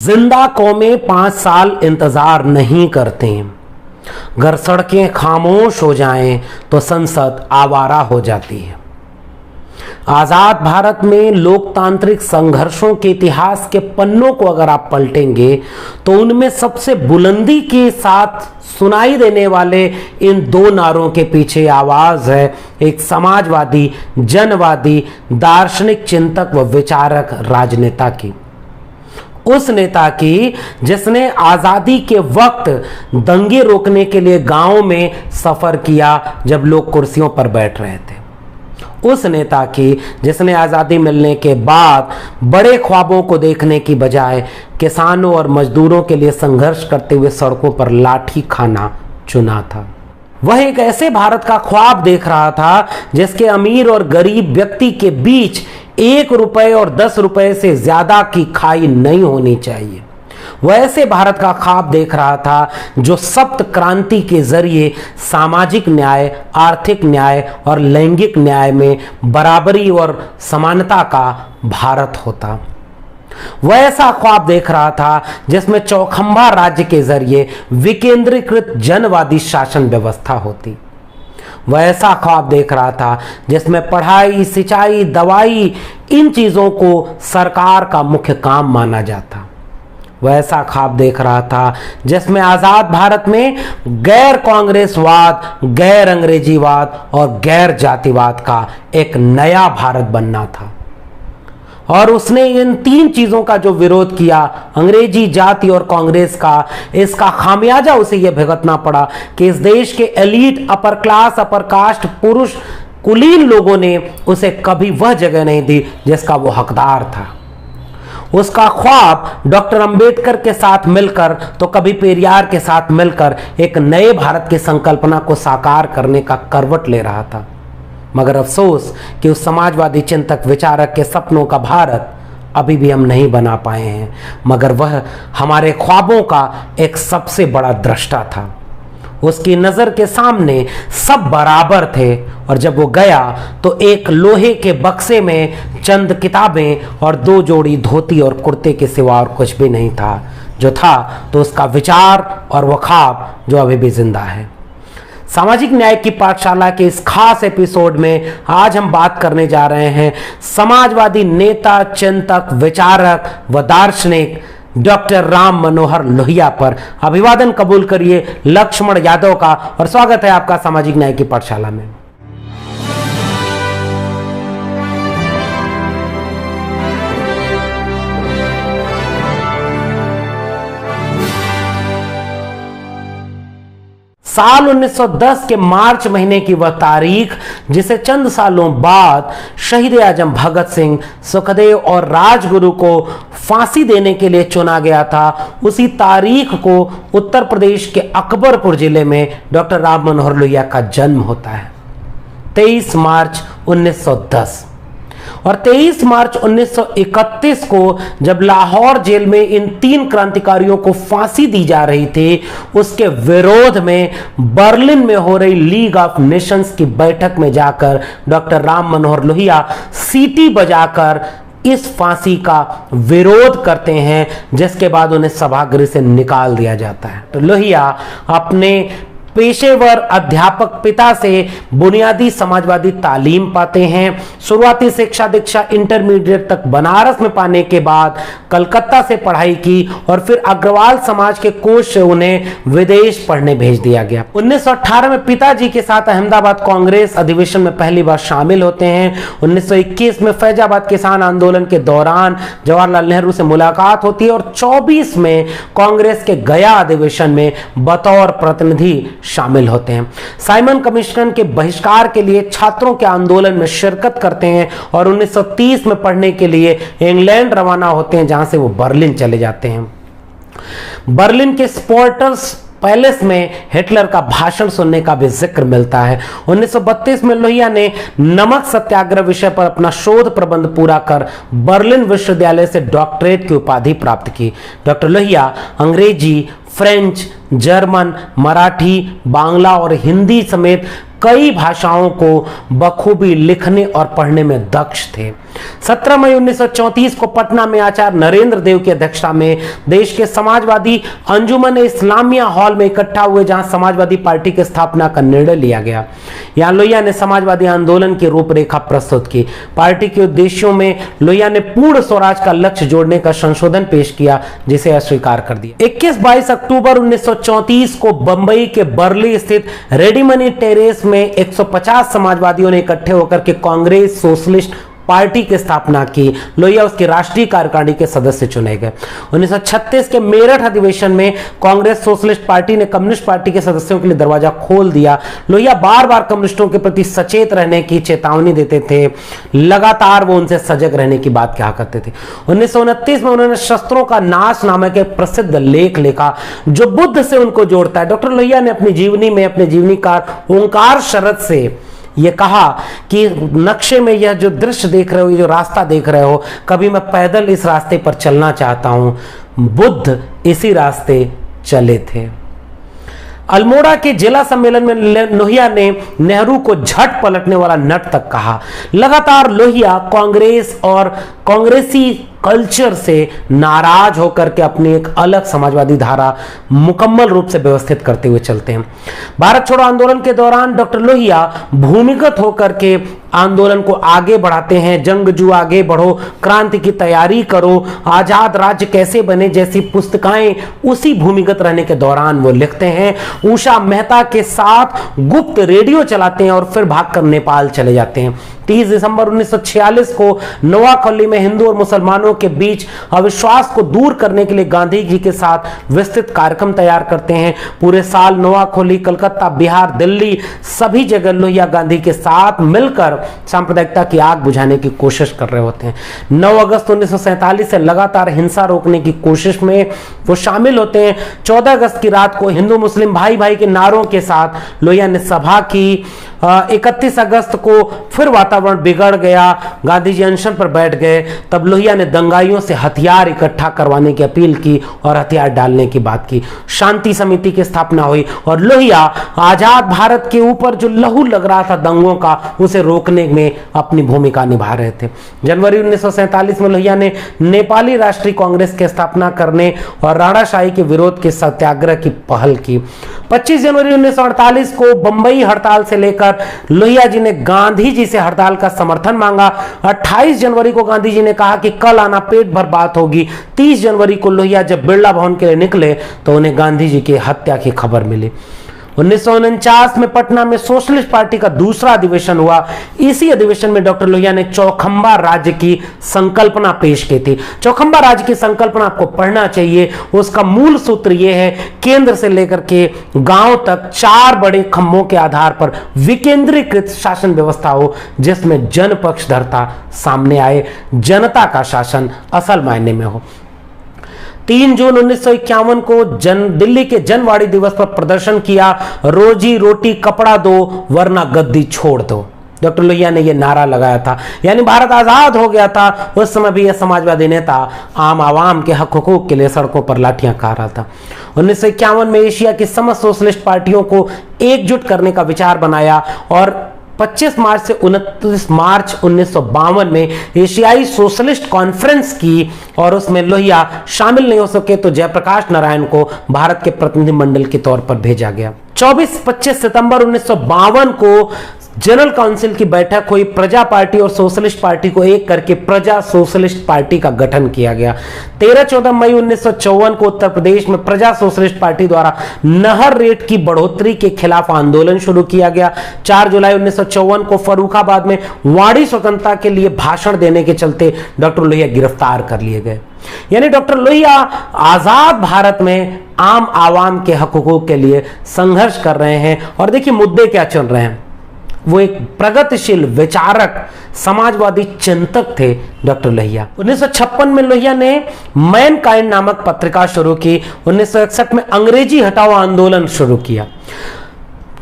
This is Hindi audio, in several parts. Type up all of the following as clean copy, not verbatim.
जिंदा कौमें 5 साल इंतजार नहीं करते। अगर सड़कें खामोश हो जाएं तो संसद आवारा हो जाती है। आजाद भारत में लोकतांत्रिक संघर्षों के इतिहास के पन्नों को अगर आप पलटेंगे तो उनमें सबसे बुलंदी के साथ सुनाई देने वाले इन दो नारों के पीछे आवाज है एक समाजवादी, जनवादी, दार्शनिक चिंतक व विचारक राजनेता की। उस नेता की जिसने आजादी के वक्त दंगे रोकने के लिए गांव में सफर किया जब लोग कुर्सियों पर बैठ रहे थे। उस नेता की जिसने आजादी मिलने के बाद बड़े ख्वाबों को देखने की बजाय किसानों और मजदूरों के लिए संघर्ष करते हुए सड़कों पर लाठी खाना चुना था। वह एक ऐसे भारत का ख्वाब देख रहा था जिसके अमीर और गरीब व्यक्ति के बीच 1 रुपए और 10 रुपए से ज्यादा की खाई नहीं होनी चाहिए। वह ऐसे भारत का ख्वाब देख रहा था जो सप्त क्रांति के जरिए सामाजिक न्याय, आर्थिक न्याय और लैंगिक न्याय में बराबरी और समानता का भारत होता। वह ऐसा ख्वाब देख रहा था जिसमें चौखंबा राज्य के जरिए विकेंद्रीकृत जनवादी शासन व्यवस्था होती। वह ऐसा ख्वाब देख रहा था जिसमें पढ़ाई, सिंचाई, दवाई इन चीजों को सरकार का मुख्य काम माना जाता। वह ऐसा ख्वाब देख रहा था जिसमें आजाद भारत में गैर कांग्रेसवाद, गैर अंग्रेजीवाद और गैर जातिवाद का एक नया भारत बनना था। और उसने इन 3 चीजों का जो विरोध किया, अंग्रेजी, जाति और कांग्रेस का, इसका खामियाजा उसे यह भुगतना पड़ा कि इस देश के elite, upper class, upper caste, पुरुष, कुलीन लोगों ने उसे कभी वह जगह नहीं दी जिसका वो हकदार था। उसका ख्वाब डॉक्टर अंबेडकर के साथ मिलकर तो कभी पेरियार के साथ मिलकर एक नए भारत की संकल्पना को साकार करने का करवट ले रहा था। मगर अफसोस कि उस समाजवादी चिंतक विचारक के सपनों का भारत अभी भी हम नहीं बना पाए हैं। मगर वह हमारे ख्वाबों का एक सबसे बड़ा दृष्टा था। उसकी नजर के सामने सब बराबर थे और जब वो गया तो एक लोहे के बक्से में चंद किताबें और 2 जोड़ी धोती और कुर्ते के सिवा और कुछ भी नहीं था। जो था तो उसका विचार और वो ख्वाब जो अभी भी जिंदा है। सामाजिक न्याय की पाठशाला के इस खास एपिसोड में आज हम बात करने जा रहे हैं समाजवादी नेता, चिंतक, विचारक व दार्शनिक डॉक्टर राम मनोहर लोहिया पर। अभिवादन कबूल करिए लक्ष्मण यादव का और स्वागत है आपका सामाजिक न्याय की पाठशाला में। साल 1910 के मार्च महीने की वह तारीख जिसे चंद सालों बाद शहीद आजम भगत सिंह, सुखदेव और राजगुरु को फांसी देने के लिए चुना गया था, उसी तारीख को उत्तर प्रदेश के अकबरपुर जिले में डॉक्टर राम मनोहर लोहिया का जन्म होता है। 23 मार्च 1910 और 23 मार्च 1931 को जब लाहौर जेल में इन 3 क्रांतिकारियों को फांसी दी जा रही थी, उसके विरोध में बर्लिन में हो रही लीग ऑफ नेशंस की बैठक में जाकर डॉक्टर राम मनोहर लोहिया सीटी बजाकर इस फांसी का विरोध करते हैं, जिसके बाद उन्हें सभागृह से निकाल दिया जाता है। तो लोहिया अपने पेशेवर अध्यापक पिता से बुनियादी समाजवादी तालीम पाते हैं। शुरुआती शिक्षा दीक्षा इंटरमीडिएट तक बनारस में पाने के बाद कलकत्ता से पढ़ाई की और फिर अग्रवाल समाज के कोष से उन्हें विदेश पढ़ने भेज दिया गया। 1918 में पिताजी के साथ अहमदाबाद कांग्रेस अधिवेशन में पहली बार शामिल होते हैं। 1921 में फैजाबाद किसान आंदोलन के दौरान जवाहरलाल नेहरू से मुलाकात होती है और 24 में कांग्रेस के गया अधिवेशन में बतौर प्रतिनिधि शामिल होते हैं। साइमन कमीशन के बहिष्कार के लिए छात्रों के आंदोलन में शिरकत करते हैं और 1930 में पढ़ने के लिए इंग्लैंड रवाना होते हैं, जहां से वो बर्लिन चले जाते हैं। बर्लिन के स्पोर्टर्स पैलेस में हिटलर का भाषण सुनने का भी जिक्र मिलता है। 1932 में लोहिया ने नमक सत्याग्रह विषय पर अपना शोध प्रबंध पूरा कर बर्लिन विश्वविद्यालय से डॉक्टरेट की उपाधि प्राप्त की। डॉक्टर लोहिया अंग्रेजी, फ्रेंच, जर्मन, मराठी, बांग्ला और हिंदी समेत कई भाषाओं को बखूबी लिखने और पढ़ने में दक्ष थे। 17 मई 1934 को पटना में आचार्य नरेंद्र देव की अध्यक्षता में देश के समाजवादी अंजुमन इस्लामिया हॉल में इकट्ठा हुए, जहां समाजवादी पार्टी की स्थापना का निर्णय लिया गया। यहां लोहिया ने समाजवादी आंदोलन की रूपरेखा प्रस्तुत की। पार्टी के उद्देश्यों में लोहिया ने पूर्ण स्वराज का लक्ष्य जोड़ने का संशोधन पेश किया, जिसे अस्वीकार कर दिया। 21-22 अक्टूबर 1934 को बंबई के बर्ली स्थित रेडिमनी टेरेस में 150 समाजवादियों ने इकट्ठे होकर के कांग्रेस सोशलिस्ट पार्टी की स्थापना की। लोहिया उसकी राष्ट्रीय कार्यकारिणी के सदस्य चुने गए। 1936 के मेरठ अधिवेशन में कांग्रेस सोशलिस्ट पार्टी ने कम्युनिस्ट पार्टी के सदस्यों के लिए दरवाजा खोल दिया। लोहिया बार बार कम्युनिस्टों के प्रति सचेत रहने की चेतावनी देते थे, लगातार वो उनसे सजग रहने की बात कहा करते थे। 1929 में उन्होंने शस्त्रों का नाश नामक एक प्रसिद्ध लेख लिखा जो बुद्ध से उनको जोड़ता है। डॉक्टर लोहिया ने अपनी जीवनी में अपने जीवनीकार ओंकार शरद से ये कहा कि नक्शे में यह जो दृश्य देख रहे हो, ये जो रास्ता देख रहे हो, कभी मैं पैदल इस रास्ते पर चलना चाहता हूं। बुद्ध इसी रास्ते चले थे। अल्मोड़ा के जिला सम्मेलन में लोहिया ने नेहरू को झट पलटने वाला नट तक कहा। लगातार लोहिया कांग्रेस और कांग्रेसी कल्चर से नाराज होकर के अपनी एक अलग समाजवादी धारा मुकम्मल रूप से व्यवस्थित करते हुए चलते हैं। भारत छोड़ो आंदोलन के दौरान डॉक्टर लोहिया भूमिगत होकर के आंदोलन को आगे बढ़ाते हैं। जंगजू आगे बढ़ो, क्रांति की तैयारी करो, आजाद राज्य कैसे बने जैसी पुस्तकें उसी भूमिगत रहने के दौरान वो लिखते हैं। उषा मेहता के साथ गुप्त रेडियो चलाते हैं और फिर भागकर नेपाल चले जाते हैं। 30 दिसंबर 1946 को नोआखली में हिंदू और मुसलमानों के बीच अविश्वास को दूर करने के लिए गांधी जी के साथ विस्तृत कार्यक्रम तैयार करते हैं। पूरे साल नोआखली, कलकत्ता, बिहार, दिल्ली सभी जगह लोहिया गांधी के साथ मिलकर सांप्रदायिकता की आग बुझाने की कोशिश कर रहे होते हैं। 9 अगस्त 1947 से लगातार हिंसा रोकने की कोशिश में वो शामिल होते हैं। 14 अगस्त की रात को हिंदू मुस्लिम भाई भाई के नारों के साथ लोहिया ने सभा की। 31 अगस्त को फिर वातावरण बिगड़ गया, गांधी जी अनशन पर बैठ गए। तब लोहिया ने दंगाइयों से हथियार इकट्ठा करवाने की अपील की और हथियार डालने की बात की। शांति समिति की स्थापना हुई और लोहिया आजाद भारत के ऊपर जो लहू लग रहा था दंगों का, उसे रोकने में अपनी भूमिका निभा रहे थे। जनवरी 1947 में लोहिया ने नेपाली राष्ट्रीय कांग्रेस की स्थापना करने और राणाशाही के विरोध के सत्याग्रह की पहल की। 25 जनवरी 1948 को बंबई हड़ताल से लेकर लोहिया जी ने गांधी जी से हड़ताल का समर्थन मांगा। 28 जनवरी को गांधी जी ने कहा कि कल आना पेट भर बात होगी। 30 जनवरी को लोहिया जब बिरला भवन के लिए निकले तो उन्हें गांधी जी की हत्या की खबर मिली। 1949 में पटना में सोशलिस्ट पार्टी का दूसरा अधिवेशन हुआ। इसी अधिवेशन में डॉक्टर लोहिया ने चौखंबा राज्य की संकल्पना पेश की थी। चौखंबा राज्य की संकल्पना आपको पढ़ना चाहिए। उसका मूल सूत्र यह है, केंद्र से लेकर के गांव तक 4 बड़े खंभों के आधार पर विकेंद्रीकृत शासन व्यवस्था हो, जिसमें जनपक्षधरता सामने आए, जनता का शासन असल मायने में हो। 3 जून 1951 को दिल्ली के जनवाड़ी दिवस पर प्रदर्शन किया, रोजी रोटी कपड़ा दो वरना गद्दी छोड़ दो। डॉक्टर लोहिया ने यह नारा लगाया था, यानी भारत आजाद हो गया था। उस समय भी यह समाजवादी नेता आम आवाम के हक हुकूक के लिए सड़कों पर लाठियां खा रहा था। 1951 में एशिया की समस्त सोशलिस्ट पार्टियों को एकजुट करने का विचार बनाया और 25 मार्च से 29 मार्च 1952 में एशियाई सोशलिस्ट कॉन्फ्रेंस की और उसमें लोहिया शामिल नहीं हो सके तो जयप्रकाश नारायण को भारत के प्रतिनिधिमंडल के तौर पर भेजा गया। 24-25 सितंबर 1952 को जनरल काउंसिल की बैठक हुई। प्रजा पार्टी और सोशलिस्ट पार्टी को एक करके प्रजा सोशलिस्ट पार्टी का गठन किया गया। 13-14 मई 1954 को उत्तर प्रदेश में प्रजा सोशलिस्ट पार्टी द्वारा नहर रेट की बढ़ोतरी के खिलाफ आंदोलन शुरू किया गया। 4 जुलाई 1954 को फर्रुखाबाद में वाणी स्वतंत्रता के लिए भाषण देने के चलते डॉक्टर लोहिया गिरफ्तार कर लिए गए। यानी डॉक्टर लोहिया आजाद भारत में आम आवाम के हक हुकूक के लिए संघर्ष कर रहे हैं। और देखिए मुद्दे क्या चल रहे हैं। वो एक प्रगतिशील विचारक समाजवादी चिंतक थे डॉक्टर लोहिया। 1956 में लोहिया ने मैनकाइंड नामक पत्रिका शुरू की। 1961 में अंग्रेजी हटाओ आंदोलन शुरू किया।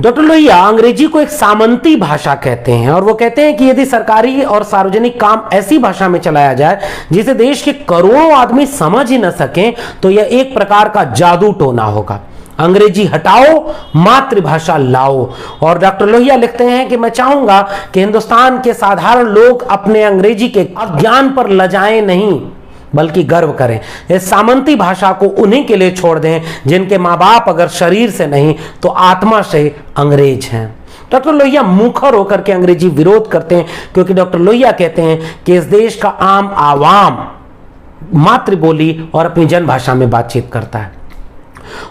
डॉक्टर लोहिया अंग्रेजी को एक सामंती भाषा कहते हैं और वो कहते हैं कि यदि सरकारी और सार्वजनिक काम ऐसी भाषा में चलाया जाए जिसे देश के करोड़ों आदमी समझ ही न सकें तो यह एक प्रकार का जादू टोना होगा। अंग्रेजी हटाओ, मातृभाषा लाओ। और डॉक्टर लोहिया लिखते हैं कि मैं चाहूंगा कि हिंदुस्तान के साधारण लोग अपने अंग्रेजी के अज्ञान पर लजाएं नहीं, बल्कि गर्व करें। इस सामंती भाषा को उन्हीं के लिए छोड़ दें जिनके माँ बाप अगर शरीर से नहीं तो आत्मा से अंग्रेज हैं। डॉक्टर लोहिया मुखर होकर के अंग्रेजी विरोध करते हैं, क्योंकि डॉक्टर लोहिया कहते हैं कि इस देश का आम आवाम मातृबोली और अपनी जनभाषा में बातचीत करता है।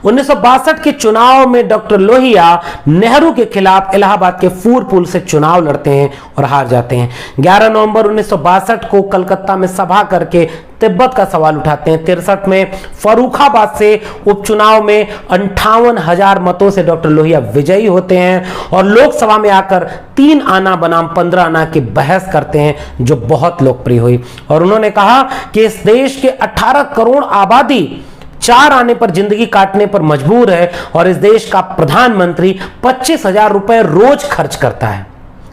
1962 के चुनाव में डॉक्टर लोहिया नेहरू के खिलाफ इलाहाबाद के फूर पुल से चुनाव लड़ते हैं और हार जाते हैं। 11 नवंबर 1962 को कलकत्ता में सभा करके तिब्बत का सवाल उठाते हैं। 63 में फर्रुखाबाद से उपचुनाव में 58,000 मतों से डॉक्टर लोहिया विजयी होते हैं और लोकसभा में आकर 3 आना बनाम 15 आना की बहस करते हैं, जो बहुत लोकप्रिय हुई। और उन्होंने कहा कि इस देश के 18 करोड़ आबादी 4 आने पर जिंदगी काटने पर मजबूर है और इस देश का प्रधानमंत्री 25,000 रुपए रोज खर्च करता है।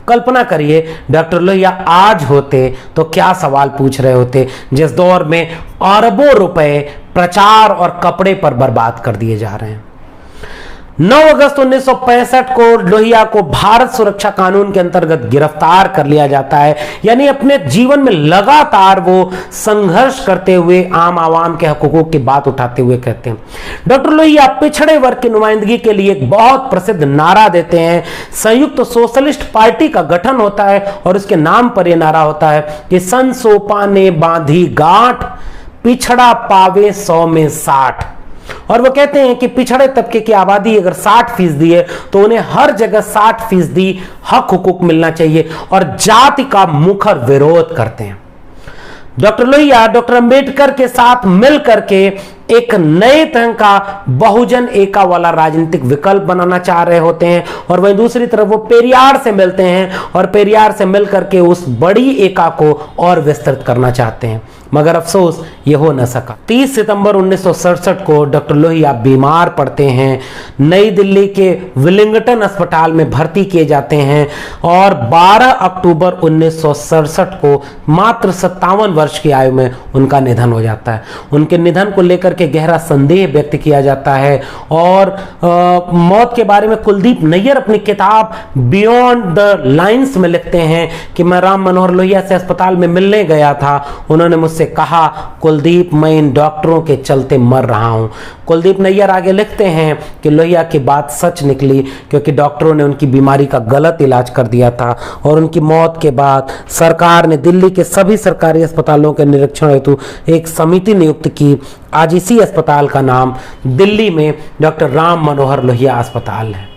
कल्पना करिए डॉक्टर लोहिया आज होते तो क्या सवाल पूछ रहे होते, जिस दौर में अरबों रुपए प्रचार और कपड़े पर बर्बाद कर दिए जा रहे हैं। 9 अगस्त 1965 को लोहिया को भारत सुरक्षा कानून के अंतर्गत गिरफ्तार कर लिया जाता है। यानी अपने जीवन में लगातार वो संघर्ष करते हुए आम आवाम के हकूकों की बात उठाते हुए कहते हैं। डॉक्टर लोहिया पिछड़े वर्ग की नुमाइंदगी के लिए एक बहुत प्रसिद्ध नारा देते हैं। संयुक्त सोशलिस्ट पार्टी का गठन होता है और उसके नाम पर यह नारा होता है कि सन सोपा ने बांधी गांठ, पिछड़ा पावे 100 में 60। और वो कहते हैं कि पिछड़े तबके की आबादी अगर 60% है तो उन्हें हर जगह 60% हक हुकूक मिलना चाहिए और जाति का मुखर विरोध करते हैं। डॉक्टर लोहिया डॉक्टर अंबेडकर के साथ मिलकर के एक नए तरह का बहुजन एका वाला राजनीतिक विकल्प बनाना चाह रहे होते हैं और वहीं दूसरी तरफ वो पेरियार से मिलते हैं और पेरियार से मिलकर के उस बड़ी एका को और विस्तृत करना चाहते हैं, मगर अफसोस ये हो न सका। 30 सितंबर 1967 को डॉक्टर लोहिया बीमार पड़ते हैं, नई दिल्ली के विलिंगटन अस्पताल में भर्ती किए जाते हैं और 12 अक्टूबर 1967 को मात्र 57 वर्ष की आयु में उनका निधन हो जाता है। उनके निधन को लेकर के गहरा संदेह व्यक्त किया जाता है और मौत के बारे में कुलदीप नैयर अपनी किताब बियॉन्ड द लाइंस में लिखते हैं कि मैं राम मनोहर लोहिया से अस्पताल में मिलने गया था। उन्होंने मुझसे कहा, कुलदीप मैं इन डॉक्टरों के चलते मर रहा हूं। कुलदीप नैयर आगे लिखते हैं कि लोहिया की बात सच निकली, क्योंकि डॉक्टरों ने उनकी बीमारी का गलत इलाज कर दिया था और उनकी मौत के बाद सरकार ने दिल्ली के सभी सरकारी अस्पतालों के निरीक्षण हेतु एक समिति नियुक्त की। आज इसी अस्पताल का नाम दिल्ली में डॉक्टर राम मनोहर लोहिया अस्पताल है।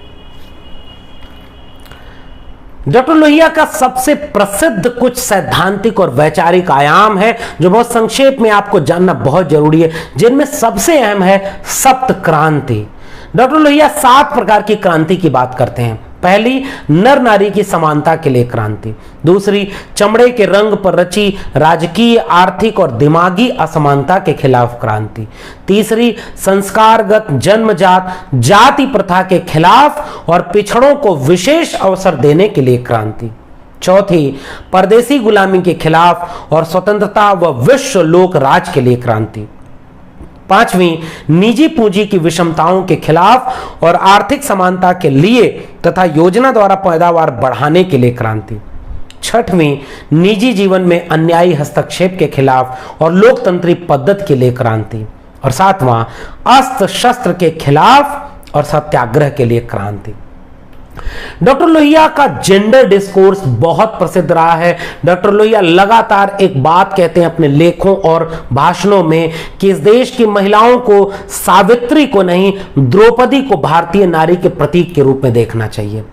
डॉक्टर लोहिया का सबसे प्रसिद्ध कुछ सैद्धांतिक और वैचारिक आयाम है जो बहुत संक्षेप में आपको जानना बहुत जरूरी है, जिनमें सबसे अहम है सप्त क्रांति। डॉक्टर लोहिया 7 प्रकार की क्रांति की बात करते हैं। पहली, नर नारी की समानता के लिए क्रांति। दूसरी, चमड़े के रंग पर रची राजकीय, आर्थिक और दिमागी असमानता के खिलाफ क्रांति। तीसरी, संस्कारगत जन्मजात जाति प्रथा के खिलाफ और पिछड़ों को विशेष अवसर देने के लिए क्रांति। चौथी, परदेसी गुलामी के खिलाफ और स्वतंत्रता व विश्व लोक राज के लिए क्रांति। पांचवी, निजी पूंजी की विषमताओं के खिलाफ और आर्थिक समानता के लिए तथा योजना द्वारा पैदावार बढ़ाने के लिए क्रांति। छठवीं, निजी जीवन में अन्यायी हस्तक्षेप के खिलाफ और लोकतंत्री पद्धति के लिए क्रांति। और सातवां, अस्त्र शस्त्र के खिलाफ और सत्याग्रह के लिए क्रांति। डॉक्टर लोहिया का जेंडर डिस्कोर्स बहुत प्रसिद्ध रहा है। डॉक्टर लोहिया लगातार एक बात कहते हैं अपने लेखों और भाषणों में कि इस देश की महिलाओं को सावित्री को नहीं, द्रौपदी को भारतीय नारी के प्रतीक के रूप में देखना चाहिए।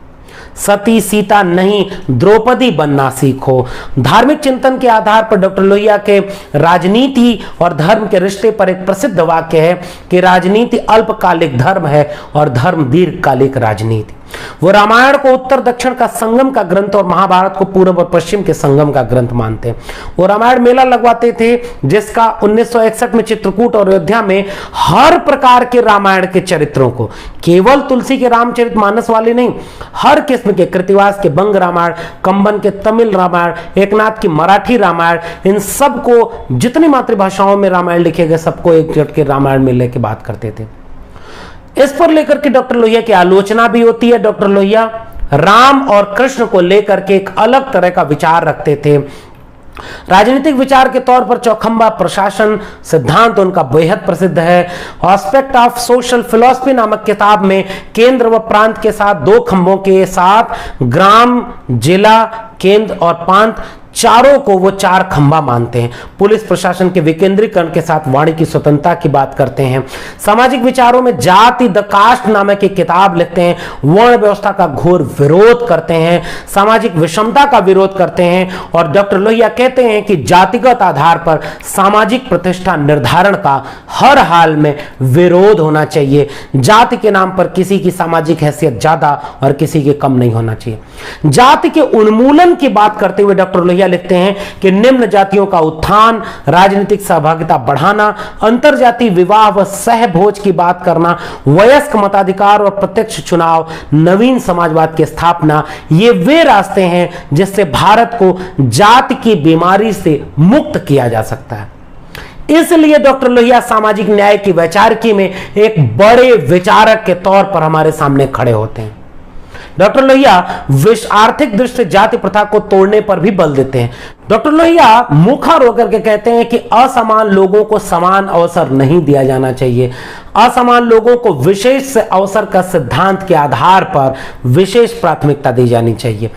सती सीता नहीं, द्रौपदी बनना सीखो। धार्मिक चिंतन के आधार पर डॉक्टर लोहिया के राजनीति और धर्म के रिश्ते पर एक प्रसिद्ध वाक्य है कि राजनीति अल्पकालिक धर्म है और धर्म दीर्घकालिक राजनीति। वो रामायण को उत्तर दक्षिण का संगम का ग्रंथ और महाभारत को पूर्व और पश्चिम के संगम का ग्रंथ मानते हैं। वो रामायण मेला लगवाते थे जिसका 1961 में चित्रकूट और अयोध्या में हर प्रकार के रामायण के चरित्रों को, केवल तुलसी के रामचरितमानस वाले नहीं, हर किस्म के, कृतिवास के बंग रामायण, कंबन के तमिल रामायण, एकनाथ की मराठी रामायण, इन सबको जितनी मातृभाषाओं में रामायण लिखे गए सबको एक जुट के रामायण मेले की बात करते थे। इस पर लेकर के डॉक्टर लोहिया की आलोचना भी होती है। डॉक्टर लोहिया राम और कृष्ण को लेकर के एक अलग तरह का विचार रखते थे। राजनीतिक विचार के तौर पर चौखंबा प्रशासन सिद्धांत उनका बेहद प्रसिद्ध है। एस्पेक्ट ऑफ सोशल फिलॉसफी नामक किताब में केंद्र व प्रांत के साथ दो खंभों के साथ ग्राम, जिला, केंद्र और प्रांत चारों को वो चार खंभा मानते हैं। पुलिस प्रशासन के विकेंद्रीकरण के साथ वाणी की स्वतंत्रता की बात करते हैं। सामाजिक विचारों में जाति द कास्ट नामक एक किताब लिखते हैं। वर्ण व्यवस्था का घोर विरोध करते हैं, सामाजिक विषमता का विरोध करते हैं और डॉक्टर लोहिया कहते हैं कि जातिगत आधार पर सामाजिक प्रतिष्ठा निर्धारण का हर हाल में विरोध होना चाहिए। जाति के नाम पर किसी की सामाजिक हैसियत ज्यादा और किसी की कम नहीं होना चाहिए। जाति के उन्मूलन की बात करते हुए डॉक्टर लोहिया लिखते हैं कि निम्न जातियों का उत्थान, राजनीतिक सहभागिता बढ़ाना, अंतरजातीय विवाह व सहभोज की बात करना, वयस्क मताधिकार और प्रत्यक्ष चुनाव, नवीन समाजवाद की स्थापना, ये वे रास्ते हैं जिससे भारत को जाति की बीमारी से मुक्त किया जा सकता है। इसलिए डॉक्टर लोहिया सामाजिक न्याय की वैचारिकी में एक बड़े विचारक के तौर पर हमारे सामने खड़े होते हैं। डॉक्टर लोहिया आर्थिक दृष्टि से जाति प्रथा को तोड़ने पर भी बल देते हैं। डॉक्टर लोहिया मुखर होकर के कहते हैं कि असमान लोगों को समान अवसर नहीं दिया जाना चाहिए। असमान लोगों को विशेष अवसर का सिद्धांत के आधार पर विशेष प्राथमिकता दी जानी चाहिए।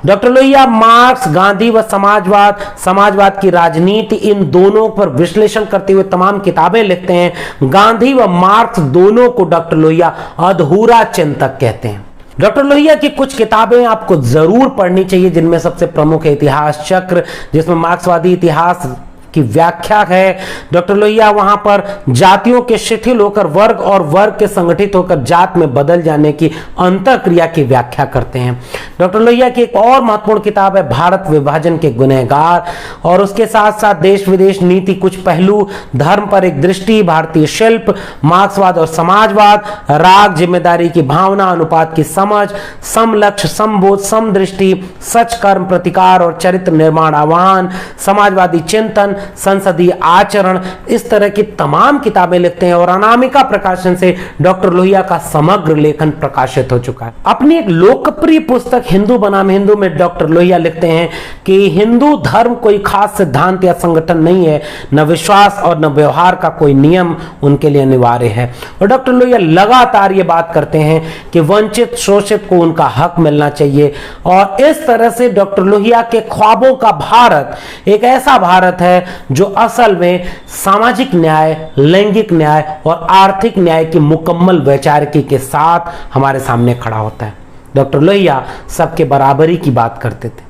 डॉक्टर लोहिया मार्क्स, गांधी व समाजवाद की राजनीति, इन दोनों पर विश्लेषण करते हुए तमाम किताबें लिखते हैं। गांधी व मार्क्स दोनों को डॉक्टर लोहिया अधूरा चिंतक कहते हैं। डॉक्टर लोहिया की कुछ किताबें आपको जरूर पढ़नी चाहिए, जिनमें सबसे प्रमुख है इतिहास चक्र, जिसमें मार्क्सवादी इतिहास की व्याख्या है। डॉक्टर लोहिया वहां पर जातियों के शिथिल होकर वर्ग और वर्ग के संगठित होकर जात में बदल जाने की अंतःक्रिया की व्याख्या करते हैं। डॉक्टर लोहिया की एक और महत्वपूर्ण किताब है भारत विभाजन के गुनहगार, और उसके साथ साथ देश विदेश नीति कुछ पहलू, धर्म पर एक दृष्टि, भारतीय शिल्प, मार्क्सवाद और समाजवाद, राग, जिम्मेदारी की भावना, अनुपात की समझ, समलक्ष्य, समबोध, समदृष्टि, सच, कर्म, प्रतिकार और चरित्र निर्माण आह्वान, समाजवादी चिंतन, संसदीय आचरण, इस तरह की तमाम किताबें लिखते हैं। और अनामिका प्रकाशन से डॉक्टर लोहिया का समग्र लेखन प्रकाशित हो चुका है। अपनी एक लोकप्रिय पुस्तक हिंदू बनाम हिंदू में डॉक्टर लोहिया लिखते हैं कि हिंदू धर्म कोई खास सिद्धांत या संगठन नहीं है, न विश्वास और न व्यवहार का कोई नियम उनके लिए अनिवार्य है। और डॉक्टर लोहिया लगातार ये बात करते हैं कि वंचित शोषित को उनका हक मिलना चाहिए। और इस तरह से डॉक्टर लोहिया के ख्वाबों का भारत एक ऐसा भारत है जो असल में सामाजिक न्याय, लैंगिक न्याय और आर्थिक न्याय की मुकम्मल वैचारिकी के साथ हमारे सामने खड़ा होता है। डॉक्टर लोहिया सबके बराबरी की बात करते थे।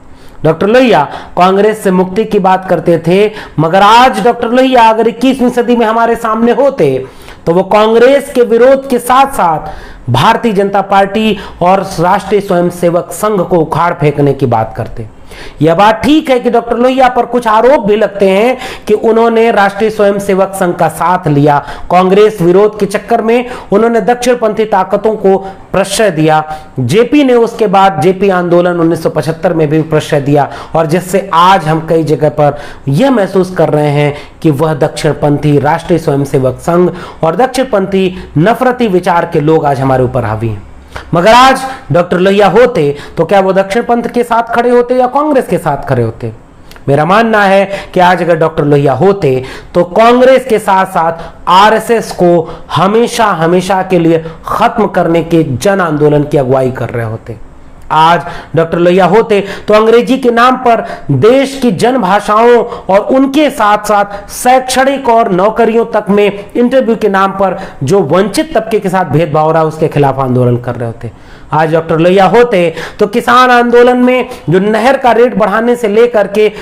डॉक्टर लोहिया कांग्रेस से मुक्ति की बात करते थे, मगर आज डॉक्टर लोहिया अगर 21वीं सदी में हमारे सामने होते तो वो कांग्रेस के विरोध के साथ साथ भारतीय जनता पार्टी और राष्ट्रीय स्वयंसेवक संघ को उखाड़ फेंकने की बात करते। यह बात ठीक है कि डॉक्टर लोहिया पर कुछ आरोप भी लगते हैं कि उन्होंने राष्ट्रीय स्वयंसेवक संघ का साथ लिया, कांग्रेस विरोध के चक्कर में उन्होंने दक्षिणपंथी ताकतों को प्रश्रय दिया। जेपी ने उसके बाद जेपी आंदोलन 1975 में भी प्रश्रय दिया, और जिससे आज हम कई जगह पर यह महसूस कर रहे हैं कि वह दक्षिणपंथी राष्ट्रीय स्वयंसेवक संघ और दक्षिणपंथी नफरती विचार के लोग आज हमारे ऊपर हावी हैं। मगर आज डॉक्टर लोहिया होते तो क्या वो दक्षिण पंथ के साथ खड़े होते या कांग्रेस के साथ खड़े होते? मेरा मानना है कि आज अगर डॉक्टर लोहिया होते तो कांग्रेस के साथ साथ आरएसएस को हमेशा हमेशा के लिए खत्म करने के जन आंदोलन की अगुवाई कर रहे होते। आज डॉक्टर लोहिया होते तो अंग्रेजी के नाम पर देश की जन भाषाओं और उनके साथ साथ शैक्षणिक और नौकरियों तक में इंटरव्यू के नाम पर जो वंचित तबके के साथ भेदभाव रहा उसके खिलाफ आंदोलन कर रहे होते। आज डॉक्टर लोहिया होते तो किसान आंदोलन में जो नहर का रेट बढ़ाने से लेकर के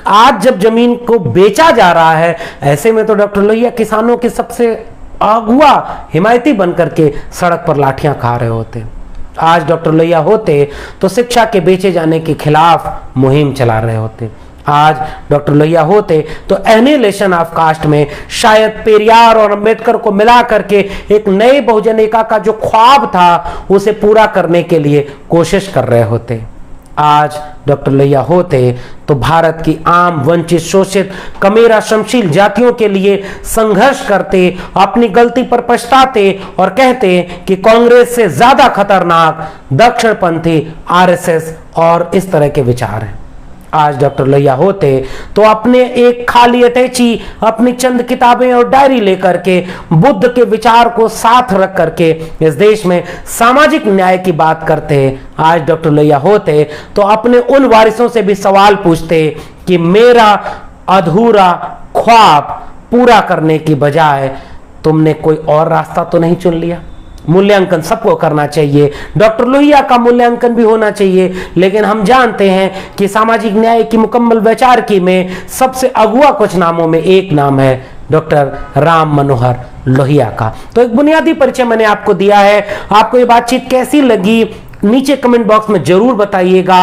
आज जब जमीन को बेचा जा रहा है, ऐसे में तो डॉक्टर लोहिया किसानों के सबसे अगुआ हिमायती बनकर के सड़क पर लाठियां खा रहे होते। आज डॉक्टर लोहिया होते तो शिक्षा के बेचे जाने के खिलाफ मुहिम चला रहे होते। आज डॉक्टर लोहिया होते तो एनिहिलेशन ऑफ कास्ट में शायद पेरियार और अंबेडकर को मिला करके एक नए बहुजन एका का जो ख्वाब था उसे पूरा करने के लिए कोशिश कर रहे होते। आज डॉक्टर लोहिया होते तो भारत की आम, वंचित, शोषित, कमेरा, श्रमशील जातियों के लिए संघर्ष करते, अपनी गलती पर पछताते और कहते कि कांग्रेस से ज्यादा खतरनाक दक्षिणपंथी आरएसएस और इस तरह के विचार हैं। आज डॉक्टर लोहिया होते तो अपने एक खाली अटैची, अपनी चंद किताबें और डायरी लेकर के बुद्ध के विचार को साथ रख करके इस देश में सामाजिक न्याय की बात करते। आज डॉक्टर लोहिया होते तो अपने उन वारिसों से भी सवाल पूछते कि मेरा अधूरा ख्वाब पूरा करने की बजाय तुमने कोई और रास्ता तो नहीं चुन लिया। मूल्यांकन सबको करना चाहिए, डॉक्टर लोहिया का मूल्यांकन भी होना चाहिए, लेकिन हम जानते हैं कि सामाजिक न्याय की मुकम्मल वैचारिकी में सबसे अगुआ कुछ नामों में एक नाम है डॉक्टर राम मनोहर लोहिया का। तो एक बुनियादी परिचय मैंने आपको दिया है। आपको ये बातचीत कैसी लगी नीचे कमेंट बॉक्स में जरूर बताइएगा।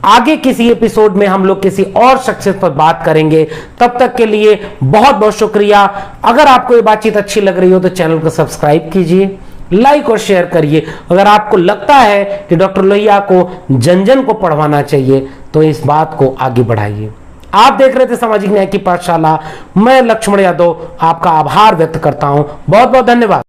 आगे किसी एपिसोड में हम लोग किसी और शख्सियत पर बात करेंगे। तब तक के लिए बहुत बहुत शुक्रिया। अगर आपको ये बातचीत अच्छी लग रही हो तो चैनल को सब्सक्राइब कीजिए, लाइक और शेयर करिए। अगर आपको लगता है कि डॉक्टर लोहिया को जन जन को पढ़वाना चाहिए तो इस बात को आगे बढ़ाइए। आप देख रहे थे सामाजिक न्याय की पाठशाला। मैं लक्ष्मण यादव आपका आभार व्यक्त करता हूं। बहुत बहुत धन्यवाद।